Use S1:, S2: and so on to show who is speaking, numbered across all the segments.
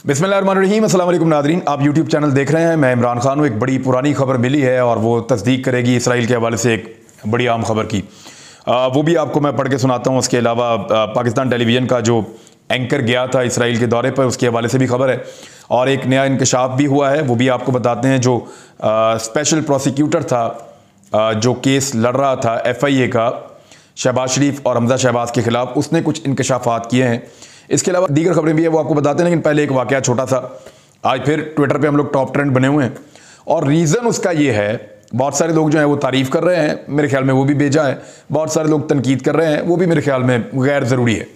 S1: बिस्मिल्लाहिर्रहमानिर्रहीम, अस्सलाम वालेकुम नादरीन। आप यूट्यूब चैनल देख रहे हैं। मैं इमरान खान हूँ। एक बड़ी पुरानी खबर मिली है और वो तस्दीक करेगी इसराइल के हवाले से एक बड़ी आम खबर की। वो भी आपको मैं पढ़ के सुनाता हूँ। उसके अलावा पाकिस्तान टेलीविज़न का जो एंकर गया था इसराइल के दौरे पर, उसके हवाले से भी खबर है और एक नया इंकशाफ भी हुआ है, वो भी आपको बताते हैं। जो स्पेशल प्रोसिक्यूटर था जो केस लड़ रहा था FIA का, शहबाज शरीफ और हमजा शहबाज के खिलाफ, उसने कुछ इंकशाफात किए हैं। इसके अलावा दीगर खबरें भी है, वो आपको बताते हैं। लेकिन पहले एक वाकया छोटा सा। आज फिर ट्विटर पे हम लोग टॉप ट्रेंड बने हुए हैं और रीज़न उसका ये है, बहुत सारे लोग जो हैं वो तारीफ़ कर रहे हैं, मेरे ख्याल में वो भी बेजा है। बहुत सारे लोग तनकीद कर रहे हैं, वो भी मेरे ख्याल में गैर ज़रूरी है।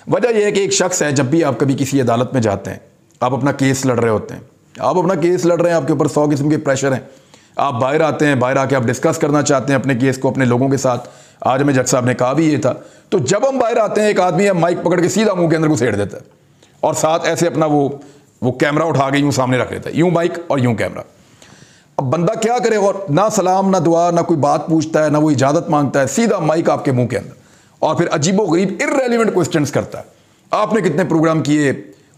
S1: वजह यह है कि एक शख्स है, जब भी आप कभी किसी अदालत में जाते हैं, आप अपना केस लड़ रहे होते हैं, आप अपना केस लड़ रहे हैं, आपके ऊपर 100 किस्म के प्रेशर हैं। आप बाहर आते हैं, बाहर आके आप डिस्कस करना चाहते हैं अपने केस को अपने लोगों के साथ। आज में जज साहब ने कहा भी ये था। तो जब हम बाहर आते हैं, एक आदमी है माइक पकड़ के सीधा मुंह के अंदर घुसेड़ देता है और साथ ऐसे अपना वो कैमरा उठा के यूं सामने रख लेता है, यूं माइक और यूं कैमरा। अब बंदा क्या करे, और ना सलाम ना दुआ ना कोई बात पूछता है, ना वो इजाजत मांगता है, सीधा माइक आपके मुंह के अंदर और फिर अजीबोगरीब इर्रेलेवेंट क्वेश्चंस करता है। आपने कितने प्रोग्राम किए,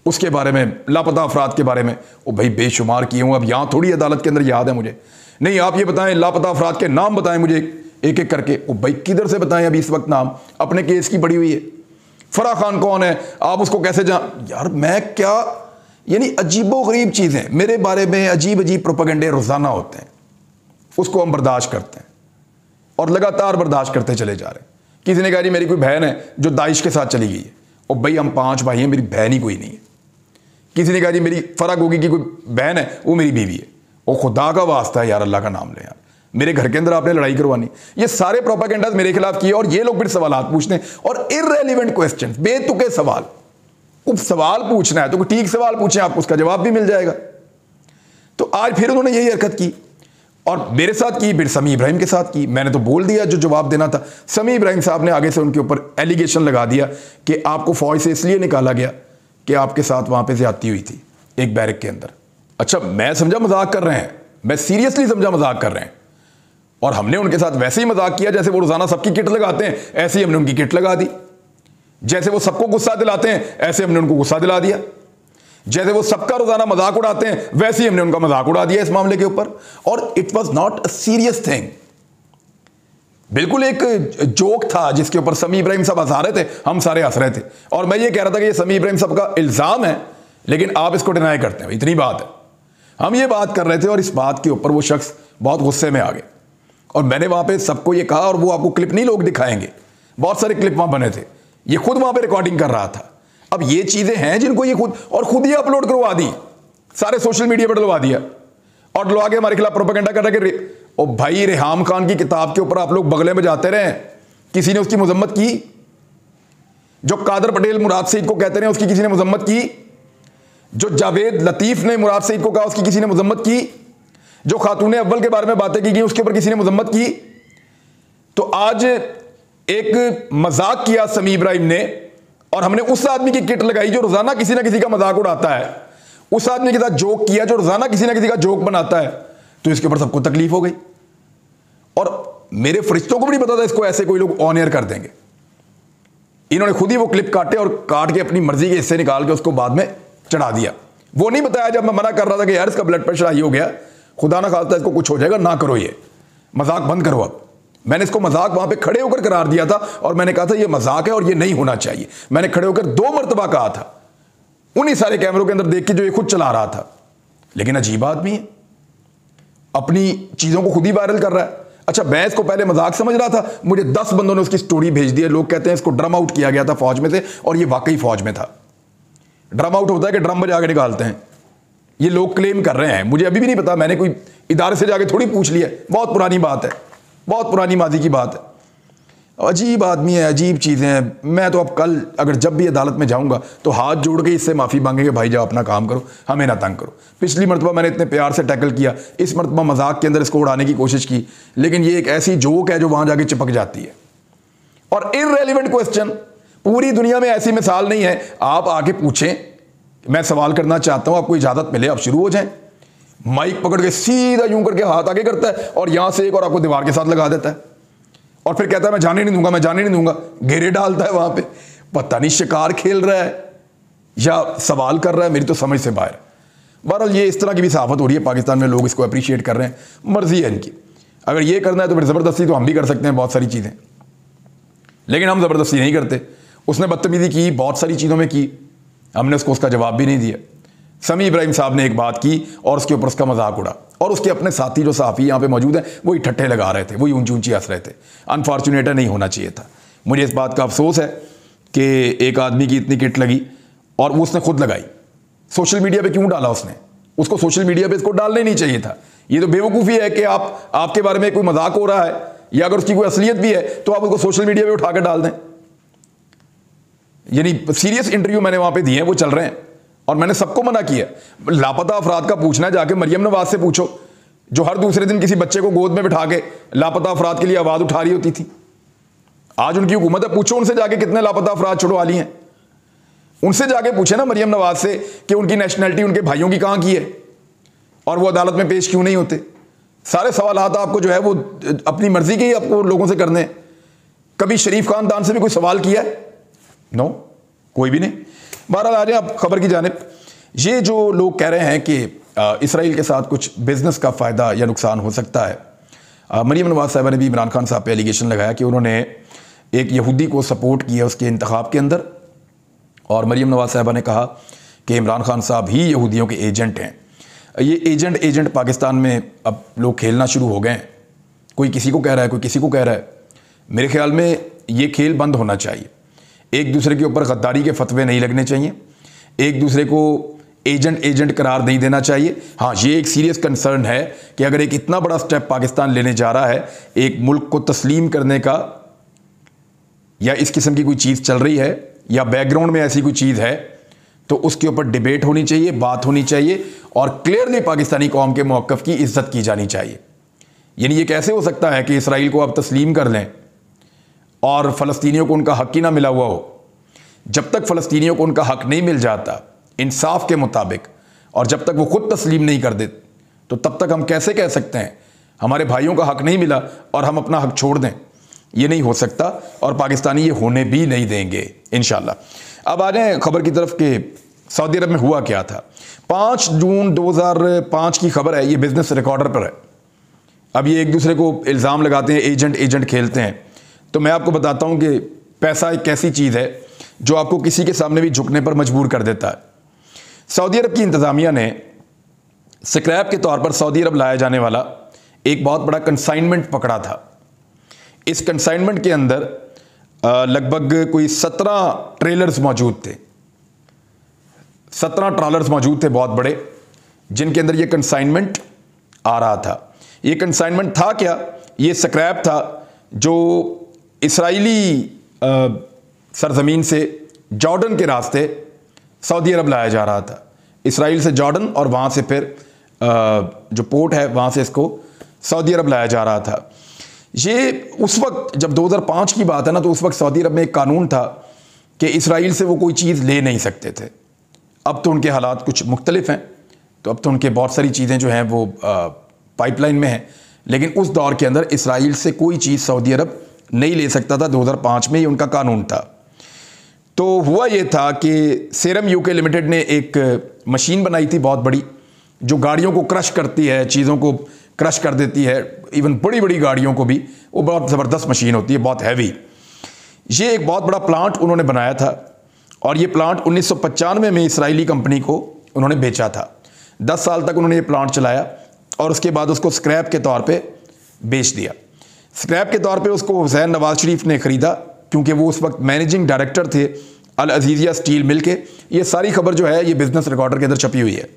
S1: उसके बारे में, लापता अफराद के बारे में। ओ भाई बेशुमार किए हूँ, अब यहाँ थोड़ी अदालत के अंदर याद है मुझे। नहीं, आप ये बताएं, लापता अफराद के नाम बताएं मुझे एक एक करके। ओ भाई किधर से बताएं अभी इस वक्त नाम, अपने केस की पड़ी हुई है। फराह खान कौन है, आप उसको कैसे जान। यार मैं क्या, यानी अजीबोगरीब चीज़ें मेरे बारे में, अजीब अजीब प्रोपेगेंडे रोज़ाना होते हैं, उसको हम बर्दाश्त करते हैं और लगातार बर्दाश्त करते चले जा रहे हैं। किसी ने कहा जी मेरी कोई बहन है जो दाइश के साथ चली गई है। और भाई हम 5 भाई हैं, मेरी बहन ही कोई नहीं है। किसी ने कहा जी मेरी फराह गोगी की कोई बहन है, वो मेरी बीवी है। वो खुदा का वास्ता है यार, अल्लाह का नाम ले यार, मेरे घर के अंदर आपने लड़ाई करवानी। ये सारे प्रोपेगेंडास मेरे खिलाफ किए और ये लोग फिर सवालात पूछते हैं और इररेलेवेंट क्वेश्चन, बेतुके सवाल। अब सवाल पूछना है तो कोई ठीक सवाल पूछें, आपको उसका जवाब भी मिल जाएगा। तो आज फिर उन्होंने यही हरकत की और मेरे साथ की, फिर समी इब्राहिम के साथ की। मैंने तो बोल दिया जो जवाब देना था। समी इब्राहिम साहब ने आगे से उनके ऊपर एलिगेशन लगा दिया कि आपको फौज से इसलिए निकाला गया कि आपके साथ वहां पे ज्यादती हुई थी एक बैरक के अंदर। अच्छा, मैं समझा मजाक कर रहे हैं, मैं सीरियसली समझा मजाक कर रहे हैं। और हमने उनके साथ वैसे ही मजाक किया जैसे वो रोजाना सबकी किट लगाते हैं, ऐसे ही हमने उनकी किट लगा दी। जैसे वो सबको गुस्सा दिलाते हैं, ऐसे हमने उनको गुस्सा दिला दिया। जैसे वो सबका रोजाना मजाक उड़ाते हैं, वैसे ही हमने उनका मजाक उड़ा दिया इस मामले के ऊपर। और it was not a serious thing, बिल्कुल एक जोक था जिसके ऊपर समी इब्राहिम साहब हंसा रहे थे, हम सारे हंस रहे थे। और मैं ये कह रहा था कि ये समी इब्राहिम साहब का इल्जाम है, लेकिन आप इसको डिनाई करते हैं। इतनी बात है, हम ये बात कर रहे थे और इस बात के ऊपर वो शख्स बहुत गुस्से में आ गए। और मैंने वहां पे सबको ये कहा, और वो आपको क्लिप नहीं लोग दिखाएंगे, बहुत सारे क्लिप वहां बने थे, ये खुद वहां पे रिकॉर्डिंग कर रहा था। अब ये चीजें हैं जिनको ये खुद ही अपलोड करवा दी, सारे सोशल मीडिया पर डलवा दिया और डलवा के हमारे खिलाफ प्रोपेगेंडा कर रहे कि ओ भाई रेहाम खान की किताब के ऊपर आप लोग बगले में जाते रहे, किसी ने उसकी मजम्मत की? जो कादर पटेल मुराद सईद को कहते रहे उसकी किसी ने मजम्मत की? जो जावेद लतीफ ने मुराद सईद को कहा उसकी किसी ने मजम्मत की? जो खातून अव्वल के बारे में बातें की गई उसके ऊपर किसी ने मजम्मत की? तो आज एक मजाक किया समी इब्राहिम ने और हमने उस आदमी की किट लगाई जो रोजाना किसी ना किसी का मजाक उड़ाता है, उस आदमी के साथ जोक किया जो रोजाना किसी ना किसी का जोक बनाता है। तो इसके ऊपर सबको तकलीफ हो गई और मेरे फरिश्तों को भी नहीं पता था इसको ऐसे कोई लोग ऑन एयर कर देंगे। इन्होंने खुद ही वो क्लिप काटे और काट के अपनी मर्जी के हिस्से निकाल के उसको बाद में चढ़ा दिया। वो नहीं बताया जब मैं मना कर रहा था कि यार इसका ब्लड प्रेशर हाई हो गया, खुदा ना खास्ता इसको कुछ हो जाएगा, ना करो, ये मजाक बंद करो। अब मैंने इसको मजाक वहां पे खड़े होकर करार दिया था और मैंने कहा था ये मजाक है और ये नहीं होना चाहिए। मैंने खड़े होकर 2 मरतबा कहा था, उन्हीं सारे कैमरों के अंदर देख के जो ये खुद चला रहा था। लेकिन अजीब आदमी है, अपनी चीजों को खुद ही वायरल कर रहा है। अच्छा, मैं इसको पहले मजाक समझ रहा था, मुझे 10 बंदों ने उसकी स्टोरी भेज दी है। लोग कहते हैं इसको ड्रम आउट किया गया था फौज में से, और ये वाकई फौज में था। ड्रम आउट होता है कि ड्रम बजा के निकालते हैं, ये लोग क्लेम कर रहे हैं, मुझे अभी भी नहीं पता। मैंने कोई इदारे से जाके थोड़ी पूछ लिया, बहुत पुरानी बात है, बहुत पुरानी माजी की बात है। अजीब आदमी है, अजीब चीज़ें हैं। मैं तो अब कल अगर जब भी अदालत में जाऊंगा तो हाथ जोड़ के इससे माफ़ी मांगेंगे, भाई जाओ अपना काम करो, हमें ना तंग करो। पिछली मरतबा मैंने इतने प्यार से टैकल किया, इस मरतबा मजाक के अंदर इसको उड़ाने की कोशिश की, लेकिन ये एक ऐसी जोक है जो वहां जाके चिपक जाती है। और इररेलेवेंट क्वेश्चन, पूरी दुनिया में ऐसी मिसाल नहीं है। आप आके पूछें, मैं सवाल करना चाहता हूं, आपको इजाजत मिले, आप शुरू हो जाएं। माइक पकड़ के सीधा यूं करके हाथ आगे करता है और यहां से एक और आपको दीवार के साथ लगा देता है और फिर कहता है मैं जाने नहीं दूंगा, मैं जाने नहीं दूंगा। घेरे डालता है वहां पे, पता नहीं शिकार खेल रहा है। या सवाल कर रहा है, मेरी तो समझ से बाहर। बहरहाल ये इस तरह की भी सहाफत हो रही है पाकिस्तान में, लोग इसको अप्रिशिएट कर रहे हैं, मर्जी है इनकी। अगर ये करना है तो फिर ज़बरदस्ती तो हम भी कर सकते हैं बहुत सारी चीज़ें, लेकिन हम ज़बरदस्ती नहीं करते। उसने बदतमीज़ी की बहुत सारी चीज़ों में की, हमने उसका जवाब भी नहीं दिया। समी इब्राहिम साहब ने एक बात की और उसके ऊपर उसका मजाक उड़ा, और उसके अपने साथी जो सहाफ़ी यहाँ पे मौजूद हैं वही ठट्ठे लगा रहे थे, वही ऊंची ऊंची हंस रहे थे। अनफॉर्चुनेट नहीं होना चाहिए था। मुझे इस बात का अफसोस है कि एक आदमी की इतनी किट लगी और वो उसने खुद लगाई। सोशल मीडिया पे क्यों डाला उसने? उसको सोशल मीडिया पे इसको डालना ही नहीं चाहिए था। ये तो बेवकूफ़ी है कि आपके बारे में कोई मजाक हो रहा है या अगर उसकी कोई असलियत भी है तो आप उसको सोशल मीडिया पे उठाकर डाल दें। यानी सीरियस इंटरव्यू मैंने वहां पे दिए हैं, वो चल रहे हैं, और मैंने सबको मना किया। लापता अफराद का पूछना है, जाके मरियम नवाज से पूछो, जो हर दूसरे दिन किसी बच्चे को गोद में बिठा के लापता अफराद के लिए आवाज उठा रही होती थी। आज उनकी हुकूमत है, पूछो उनसे जाके कितने लापता अफराद छुड़वा लिए हैं। उनसे जाके पूछे ना मरियम नवाज से कि उनकी नेशनैलिटी उनके भाइयों की कहां की है और वो अदालत में पेश क्यों नहीं होते। सारे सवाल आपको जो है वो अपनी मर्जी के ही आपको लोगों से करने हैं। कभी शरीफ खानदान से भी कोई सवाल किया है? नो, कोई भी नहीं। बहरहाल आ जाए आप खबर की जानिब। ये जो लोग कह रहे हैं कि इसराइल के साथ कुछ बिजनेस का फ़ायदा या नुकसान हो सकता है, मरियम नवाज साहबा ने भी इमरान खान साहब पे एलिगेशन लगाया कि उन्होंने एक यहूदी को सपोर्ट किया उसके इंतखाब के अंदर, और मरियम नवाज साहबा ने कहा कि इमरान खान साहब ही यहूदियों के एजेंट हैं। ये एजेंट पाकिस्तान में अब लोग खेलना शुरू हो गए हैं। कोई किसी को कह रहा है, कोई किसी को कह रहा है। मेरे ख्याल में ये खेल बंद होना चाहिए। एक दूसरे के ऊपर गद्दारी के फतवे नहीं लगने चाहिए, एक दूसरे को एजेंट करार नहीं देना चाहिए। हाँ, ये एक सीरियस कंसर्न है कि अगर एक इतना बड़ा स्टेप पाकिस्तान लेने जा रहा है, एक मुल्क को तस्लीम करने का, या इस किस्म की कोई चीज़ चल रही है या बैकग्राउंड में ऐसी कोई चीज़ है, तो उसके ऊपर डिबेट होनी चाहिए, बात होनी चाहिए, और क्लियरली पाकिस्तानी कौम के मौक़िफ़ की इज्जत की जानी चाहिए। यानी ये कैसे हो सकता है कि इसराइल को आप तस्लीम कर लें और फ़लस्तीनियों को उनका हक़ ही ना मिला हुआ हो? जब तक फ़लस्तीनियों को उनका हक़ नहीं मिल जाता इंसाफ के मुताबिक, और जब तक वो खुद तस्लीम नहीं कर देते, तो तब तक हम कैसे कह सकते हैं हमारे भाइयों का हक़ नहीं मिला और हम अपना हक़ छोड़ दें? ये नहीं हो सकता, और पाकिस्तानी ये होने भी नहीं देंगे इंशाअल्लाह। अब आ जाएँ खबर की तरफ कि सऊदी अरब में हुआ क्या था। 5 जून 2005 की खबर है, ये बिजनेस रिकॉर्डर पर है। अब ये एक दूसरे को इल्ज़ाम लगाते हैं, एजेंट खेलते हैं। तो मैं आपको बताता हूँ कि पैसा एक ऐसी चीज़ है जो आपको किसी के सामने भी झुकने पर मजबूर कर देता है। सऊदी अरब की इंतज़ामिया ने स्क्रैप के तौर पर सऊदी अरब लाया जाने वाला एक बहुत बड़ा कंसाइनमेंट पकड़ा था। इस कंसाइनमेंट के अंदर लगभग कोई 17 ट्रेलर्स मौजूद थे, 17 ट्रॉलर्स मौजूद थे बहुत बड़े, जिनके अंदर ये कंसाइनमेंट आ रहा था। ये कंसाइनमेंट था क्या? ये स्क्रैप था जो इसराइली सरजमीन से जॉर्डन के रास्ते सऊदी अरब लाया जा रहा था। इसराइल से जॉर्डन और वहाँ से फिर जो पोर्ट है वहाँ से इसको सऊदी अरब लाया जा रहा था। ये उस वक्त जब 2005 की बात है ना, तो उस वक्त सऊदी अरब में एक कानून था कि इसराइल से वो कोई चीज़ ले नहीं सकते थे। अब तो उनके हालात कुछ मुख्तलिफ हैं, तो अब तो उनके बहुत सारी चीज़ें जो हैं वो पाइपलाइन में हैं, लेकिन उस दौर के अंदर इसराइल से कोई चीज़ सऊदी अरब नहीं ले सकता था। 2005 में ये उनका कानून था। तो हुआ ये था कि सेरम यूके लिमिटेड ने एक मशीन बनाई थी बहुत बड़ी, जो गाड़ियों को क्रश करती है, चीज़ों को क्रश कर देती है, इवन बड़ी बड़ी गाड़ियों को भी। वो बहुत ज़बरदस्त मशीन होती है, बहुत हैवी। ये एक बहुत बड़ा प्लांट उन्होंने बनाया था, और ये प्लांट 1995 में इसराइली कंपनी को उन्होंने बेचा था। 10 साल तक उन्होंने ये प्लांट चलाया और उसके बाद उसको स्क्रैप के तौर पे बेच दिया। स्क्रैप के तौर पे उसको हुसैन नवाज शरीफ ने ख़रीदा, क्योंकि वो उस वक्त मैनेजिंग डायरेक्टर थे अल अजीज़िया स्टील मिल के। ये सारी खबर जो है ये बिजनेस रिकॉर्डर के अंदर छपी हुई है।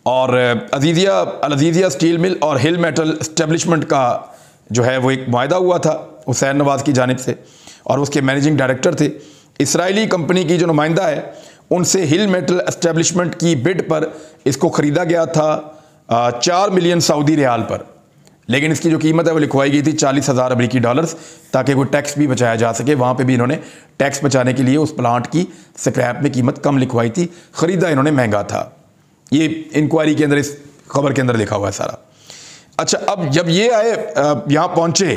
S1: और अल अजीज़िया स्टील मिल और हिल मेटल एस्टेब्लिशमेंट का जो है वो एक मुआहदा हुआ था हुसैन नवाज की जानिब से, और उसके मैनेजिंग डायरेक्टर थे। इसराइली कंपनी की जो नुमाइंदा है उनसे हिल मेटल एस्टेब्लिशमेंट की बिड पर इसको ख़रीदा गया था 4 मिलियन सऊदी रियाल पर, लेकिन इसकी जो कीमत है वो लिखवाई गई थी 40,000 अमेरिकी डॉलर्स, ताकि कोई टैक्स भी बचाया जा सके। वहाँ पे भी इन्होंने टैक्स बचाने के लिए उस प्लांट की स्क्रैप में कीमत कम लिखवाई थी, ख़रीदा इन्होंने महंगा था। ये इंक्वायरी के अंदर, इस खबर के अंदर लिखा हुआ है सारा। अच्छा, अब जब ये आए यहाँ पहुँचे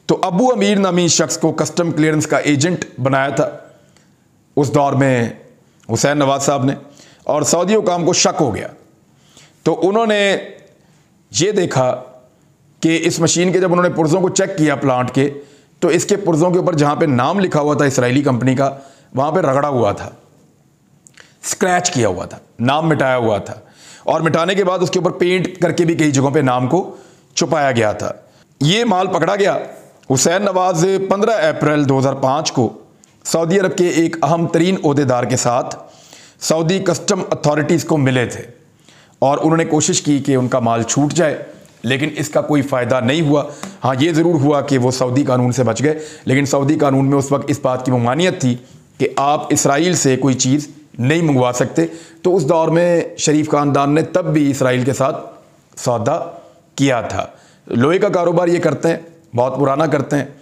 S1: तो अबू अमीर नामी शख्स को कस्टम क्लियरेंस का एजेंट बनाया था उस दौर में हुसैन नवाज साहब ने, और सऊदी हुकाम को शक हो गया। तो उन्होंने ये देखा कि इस मशीन के जब उन्होंने पुर्जों को चेक किया प्लांट के, तो इसके पुर्जों के ऊपर जहाँ पे नाम लिखा हुआ था इसराइली कंपनी का, वहाँ पे रगड़ा हुआ था, स्क्रैच किया हुआ था, नाम मिटाया हुआ था, और मिटाने के बाद उसके ऊपर पेंट करके भी कई जगहों पे नाम को छुपाया गया था। ये माल पकड़ा गया। हुसैन नवाज 15 अप्रैल 2005 को सऊदी अरब के एक अहम तरीन ओहदेदार के साथ सऊदी कस्टम अथॉरिटीज़ को मिले थे और उन्होंने कोशिश की कि उनका माल छूट जाए, लेकिन इसका कोई फ़ायदा नहीं हुआ। हाँ, ये ज़रूर हुआ कि वो सऊदी कानून से बच गए, लेकिन सऊदी कानून में उस वक्त इस बात की ममानियत थी कि आप इसराइल से कोई चीज़ नहीं मंगवा सकते। तो उस दौर में शरीफ ख़ानदान ने तब भी इसराइल के साथ सौदा किया था। लोहे का कारोबार ये करते हैं, बहुत पुराना करते हैं,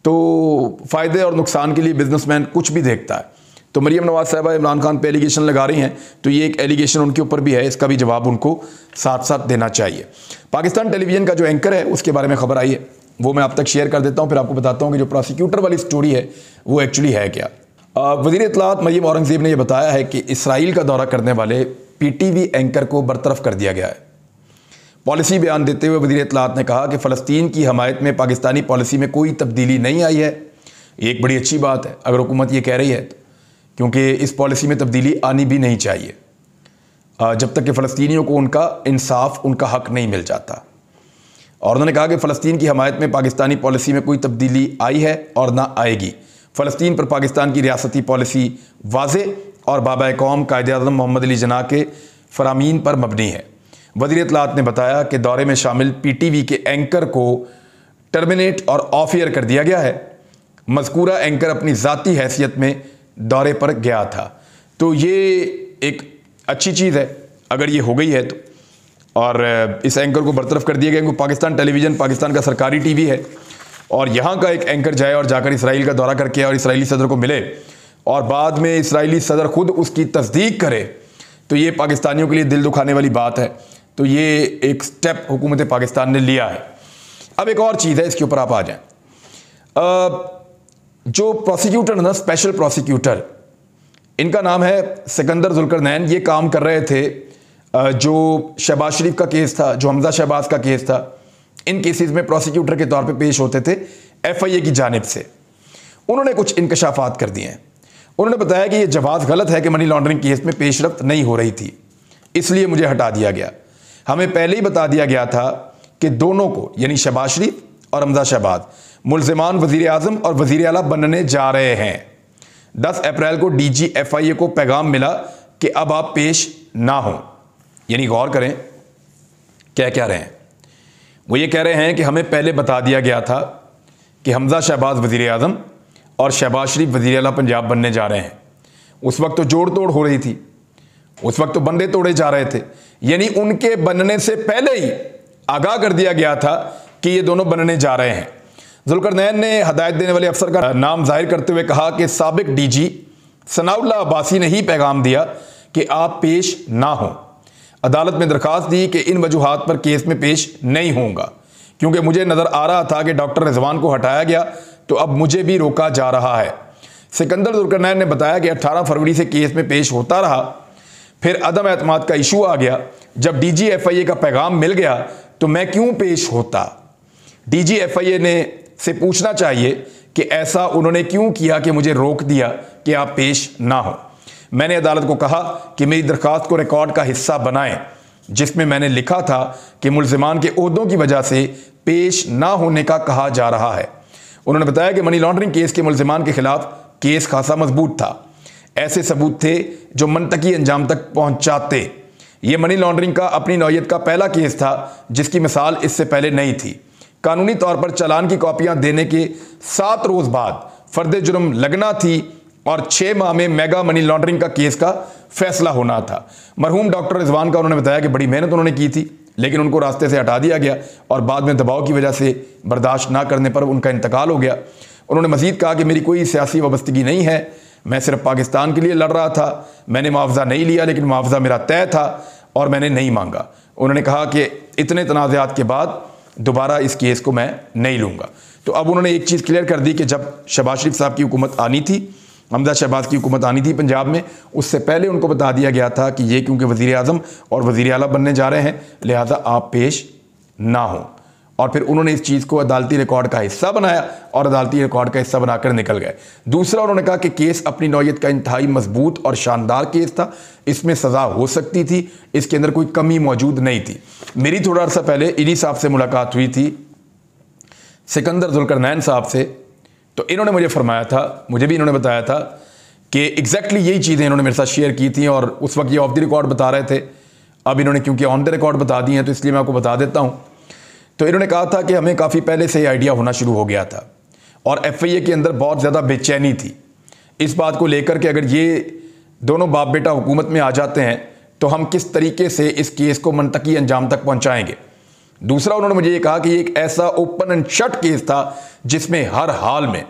S1: तो फ़ायदे और नुकसान के लिए बिजनेसमैन कुछ भी देखता है। तो मरीम नवाज साहबा इमरान खान पे एलिगेशन लगा रही हैं, तो ये एक एलिगेशन उनके ऊपर भी है, इसका भी जवाब उनको साथ साथ देना चाहिए। पाकिस्तान टेलीविज़न का जो एंकर है उसके बारे में खबर आई है, वो मैं आप तक शेयर कर देता हूँ, फिर आपको बताता हूँ कि जो प्रोसिक्यूटर वाली स्टोरी है वो एक्चुअली है क्या। वज़ीर इत्तलात मरीम औरंगज़ेब ने यह बताया है कि इसराइल का दौरा करने वाले PTV एंकर को बरतरफ कर दिया गया है। पॉलिसी बयान देते हुए वज़ीर इत्तलात ने कहा कि फ़लस्तीन की हमायत में पाकिस्तानी पॉलिसी में कोई तब्दीली नहीं आई है। ये एक बड़ी अच्छी बात है अगर हुकूमत ये कह रही है तो, क्योंकि इस पॉलिसी में तब्दीली आनी भी नहीं चाहिए जब तक कि फ़लस्तीनियों को उनका इंसाफ, उनका हक़ नहीं मिल जाता। और उन्होंने कहा कि फ़लस्तीन की हमायत में पाकिस्तानी पॉलिसी में कोई तब्दीली आई है और ना आएगी। फ़लस्तीन पर पाकिस्तान की रियासती पॉलिसी वाज़े और बाबा कौम कायद-ए-आज़म मोहम्मद अली जिन्ना के फ़रामीन पर मबनी है। वज़ीर इत्तलात ने बताया कि दौरे में शामिल PTV के एंकर को टर्मिनेट और ऑफ एयर कर दिया गया है। मज़कूरा एंकर अपनी ज़ाती हैसियत में दौरे पर गया था। तो ये एक अच्छी चीज़ है अगर ये हो गई है तो, और इस एंकर को बरतरफ कर दिया गया क्योंकि पाकिस्तान टेलीविज़न पाकिस्तान का सरकारी TV है, और यहाँ का एक एंकर जाए और जाकर इसराइल का दौरा करके और इसराइली सदर को मिले और बाद में इसराइली सदर खुद उसकी तस्दीक करे, तो ये पाकिस्तानियों के लिए दिल दुखाने वाली बात है। तो ये एक स्टेप हुकूमत पाकिस्तान ने लिया है। अब एक और चीज़ है, इसके ऊपर आप आ जाएं। जो प्रोसिक्यूटर ना, स्पेशल प्रोसिक्यूटर, इनका नाम है सिकंदर जुल्करनैन। ये काम कर रहे थे जो शहबाज शरीफ का केस था, जो हमजा शहबाज का केस था, इन केसेस में प्रोसिक्यूटर के तौर पे पेश होते थे FIA की जानिब से। उन्होंने कुछ इंकशाफात कर दिए हैं। उन्होंने बताया कि ये जवाब गलत है कि मनी लॉन्ड्रिंग केस में पेशरफ्त नहीं हो रही थी, इसलिए मुझे हटा दिया गया। हमें पहले ही बता दिया गया था कि दोनों को, यानी शहबाज शरीफ और हमजा शहबाज, मुल्ज़िमान वज़ीर आज़म और वज़ीर आला बनने जा रहे हैं। 10 अप्रैल को DG FIA को पैगाम मिला कि अब आप पेश ना हो। यानी गौर करें क्या कह रहे हैं वो। ये कह रहे हैं कि हमें पहले बता दिया गया था कि हमजा शहबाज वज़ीर आज़म और शहबाज शरीफ वज़ीर आला पंजाब बनने जा रहे हैं। उस वक्त तो जोड़ तोड़ हो रही थी, उस वक्त तो बंदे तोड़े जा रहे थे, यानी उनके बनने से पहले ही आगाह कर दिया गया था कि ये दोनों बनने जा रहे हैं। जुल्करनैन ने हदायत देने वाले अफसर का नाम जाहिर करते हुए कहा कि साबिक DG सनाउल्लाह अब्बासी ने ही पैगाम दिया कि आप पेश ना हों। अदालत में दरख्वास्त दी कि इन वजूहात पर केस में पेश नहीं होऊंगा, क्योंकि मुझे नज़र आ रहा था कि डॉक्टर रिजवान को हटाया गया तो अब मुझे भी रोका जा रहा है। सिकंदर जुल्करनैन ने बताया कि 18 फरवरी से केस में पेश होता रहा, फिर अदम एतमाद का इशू आ गया। जब DG FIA का पैगाम मिल गया तो मैं क्यों पेश होता। DG FIA ने से पूछना चाहिए कि ऐसा उन्होंने क्यों किया कि मुझे रोक दिया कि आप पेश ना हो। मैंने अदालत को कहा कि मेरी दरख्वास्त को रिकॉर्ड का हिस्सा बनाएं, जिसमें मैंने लिखा था कि मुल्ज़िमान के ओहदों की वजह से पेश ना होने का कहा जा रहा है। उन्होंने बताया कि मनी लॉन्ड्रिंग केस के मुल्ज़िमान के खिलाफ केस खासा मजबूत था। ऐसे सबूत थे जो मंतकी अंजाम तक पहुंचाते। ये मनी लॉन्ड्रिंग का अपनी नौयत का पहला केस था जिसकी मिसाल इससे पहले नहीं थी। कानूनी तौर पर चालान की कॉपियां देने के 7 रोज़ बाद फर्द जुर्म लगना थी और 6 माह में मेगा मनी लॉन्ड्रिंग का केस का फैसला होना था। मरहूम डॉक्टर रिजवान का उन्होंने बताया कि बड़ी मेहनत उन्होंने की थी, लेकिन उनको रास्ते से हटा दिया गया और बाद में दबाव की वजह से बर्दाश्त ना करने पर उनका इंतकाल हो गया। उन्होंने मजीद कहा कि मेरी कोई सियासी वाबस्तगी नहीं है, मैं सिर्फ पाकिस्तान के लिए लड़ रहा था। मैंने मुआवजा नहीं लिया, लेकिन मुआवजा मेरा तय था और मैंने नहीं मांगा। उन्होंने कहा कि इतने तनाज़ात के बाद दोबारा इस केस को मैं नहीं लूँगा। तो अब उन्होंने एक चीज़ क्लियर कर दी कि जब शहबाज शरीफ साहब की हुकूमत आनी थी हमजा शहबाज की हुकूमत आनी थी पंजाब में, उससे पहले उनको बता दिया गया था कि ये क्योंकि वज़ीर आज़म और वज़ीर आला बनने जा रहे हैं, लिहाजा आप पेश ना हो। और फिर उन्होंने इस चीज़ को अदालती रिकॉर्ड का हिस्सा बनाया और अदालती रिकॉर्ड का हिस्सा बनाकर निकल गए। दूसरा, उन्होंने कहा कि केस अपनी नौयत का इंतहाई मजबूत और शानदार केस था, इसमें सज़ा हो सकती थी, इसके अंदर कोई कमी मौजूद नहीं थी। मेरी थोड़ा अर्सा पहले इन्हीं साहब से मुलाकात हुई थी, सिकंदर जुल्करनैन साहब से, तो इन्होंने मुझे फरमाया था, मुझे भी इन्होंने बताया था कि एग्जैक्टली यही चीज़ें इन्होंने मेरे साथ शेयर की थी और उस वक्त ये ऑफ द रिकॉर्ड बता रहे थे। अब इन्होंने क्योंकि ऑन द रिकॉर्ड बता दी हैं तो इसलिए मैं आपको बता देता हूँ। तो इन्होंने कहा था कि हमें काफ़ी पहले से आइडिया होना शुरू हो गया था और FIA के अंदर बहुत ज़्यादा बेचैनी थी इस बात को लेकर कि अगर ये दोनों बाप बेटा हुकूमत में आ जाते हैं तो हम किस तरीके से इस केस को मंतकी अंजाम तक पहुँचाएँगे। दूसरा, उन्होंने मुझे ये कहा कि ये एक ऐसा ओपन एंड शट केस था जिसमें हर हाल में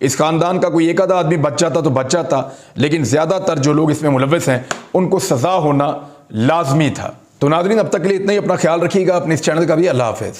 S1: इस ख़ानदान का कोई एक आधा आदमी बच जाता तो बच जाता, लेकिन ज़्यादातर जो लोग इसमें मुलव्वस हैं उनको सज़ा होना लाजमी था। तो नाज़रीन, अब तक के लिए इतना ही। अपना ख्याल रखिएगा, अपने इस चैनल का भी। अल्लाह हाफ़िज़।